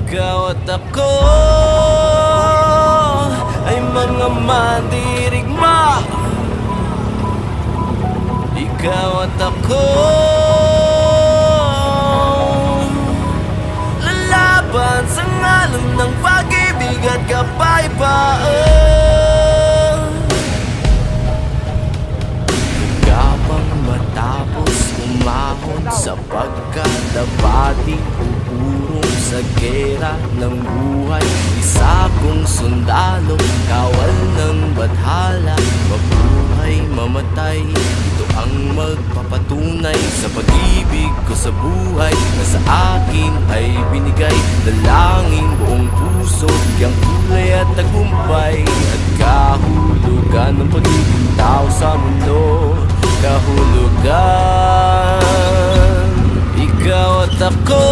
Ikaw at ako ay mga mandirigma. Ikaw at ako lalaban sa ngalan ng pag-ibig at kapayapaan. Gabang matapos umahon sa pagkadabati, uurong sa gera ng buhay. Isa kong sundalo, kawal ng badhala, mabuhay, mamatay. Ito ang magpapatunay sa pag-ibig ko sa buhay na sa akin ay binigay. Dalangin buong puso, bigyang kulay at tagumpay, at kahulugan ng pag-ibig tao sa mundo. Kahulugan, ikaw at ako.